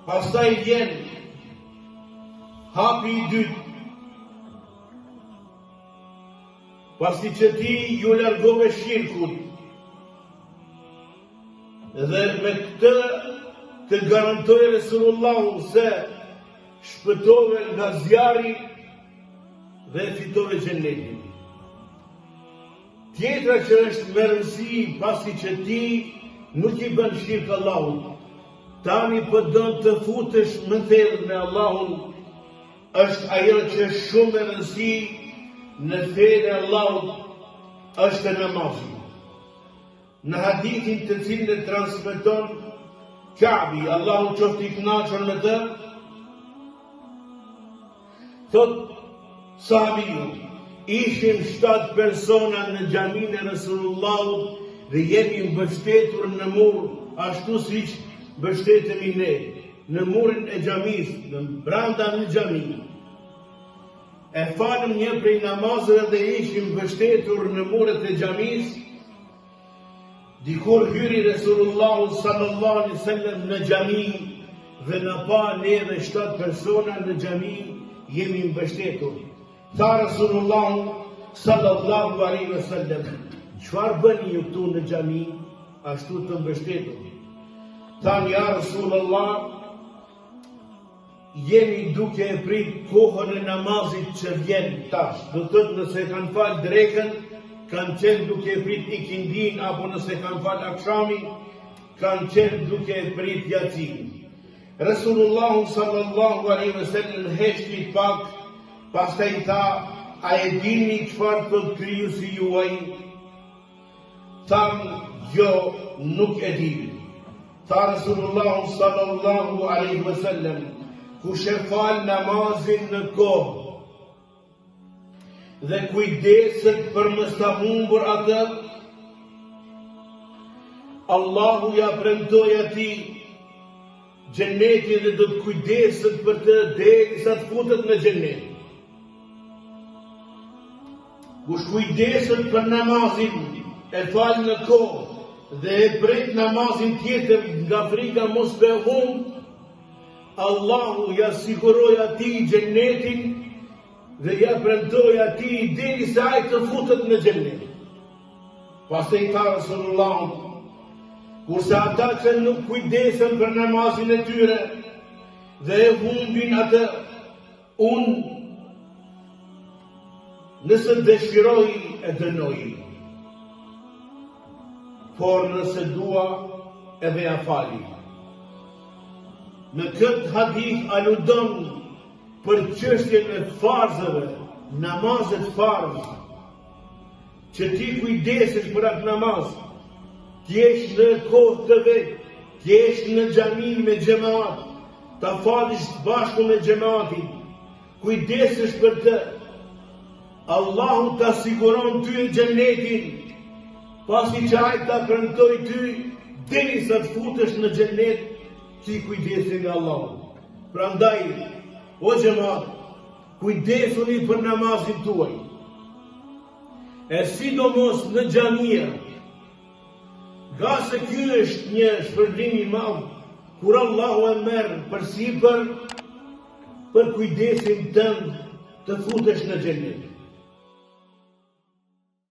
pastaj vjen hapi i dytë. Pasi që ti ju largove shirkut, dhe me këtë të garantoj Resulullahu se shpëtove nga zjarri dhe fitove xhenetin. Tjetra që është me rëndësi pasi që ti nuk i bën shirk Allahut, tani po don të futesh më thellë me Allahun, është ajo që është shumë e rëndësi në fenë e Allahut, është namazi. Në hadithin të cilin e transmeton Ka'bi, Allahu qoftë i kënaqur me të, thot sahabiu, ishim 7 persona në xhaminë e Resulullahut dhe jemi mbështetur në mur, ashtu siç mbështetemi ne, në murin e xhamisë, në brenda në xhami. E falëm një prej namazëve dhe ishim mbështetur në muret e xhamisë, dikur hyri Resulullahu sallallahu alaihi wasallam në xhami dhe na pa neve 7 persona në xhami, jemi mbështetur. Tha Resulullahu sallallahu alaihi wasallam, çfarë bëni ju këtu në xhami, ashtu të mbështetur? Than, ja Resulullah, jemi duke e prit kohën e namazit që vjen tash. Do të thotë nëse kanë fal drekën, kanë qenë duke e prit ikindin, apo nëse kanë fal akshamin, kanë qenë duke e prit yatsin. Resulullahu sallallahu alaihi wasallam heshti pak, pastaj tha, a e dini çfarë thot krijuesi juaj? Tham, jo, nuk e di. Tha Resulullahu sallallahu alaihi wasallam, kush e fal namazin në kohë dhe kujdeset për mos ta humbur atë, Allahu ja premtoi atij xhenetin dhe do të kujdeset për të derisa të futet në xhenet. Kush kujdeset për namazin, e fal në kohë dhe e pret namazin tjetër nga frika mos të humb, Allahu ja siguroi atij xhenetin dhe ja premtoi atij derisa ai të futet në xhenet. Pastaj tha Resulullah, kurse ata që nuk kujdesen për namazin e tyre dhe e humbin atë, unë nëse dëshiroj e dënoj, por nëse dua edhe ja fali. Në këtë hadith aludon për çështjen e farzëve, namazet farz, që ti kujdesesh për atë namaz, t'jesh në kohë të vetë, t'jesh në xhami me xhamat, ta falish bashkë me xhamatin, kujdesesh për të, Allahu ta siguron ty në xhenetin, pasi që ai ta premtoi ty derisa të futesh në xhenet, ti kujdesi nga Allahu. Prandaj, o xhamat, kujdesuni për namazin tuaj. E sidomos në xhamia, nga se ky është një shpërblim i madh, kur Allahu e merr përsipër për kujdesin tënd të futesh në xhenet.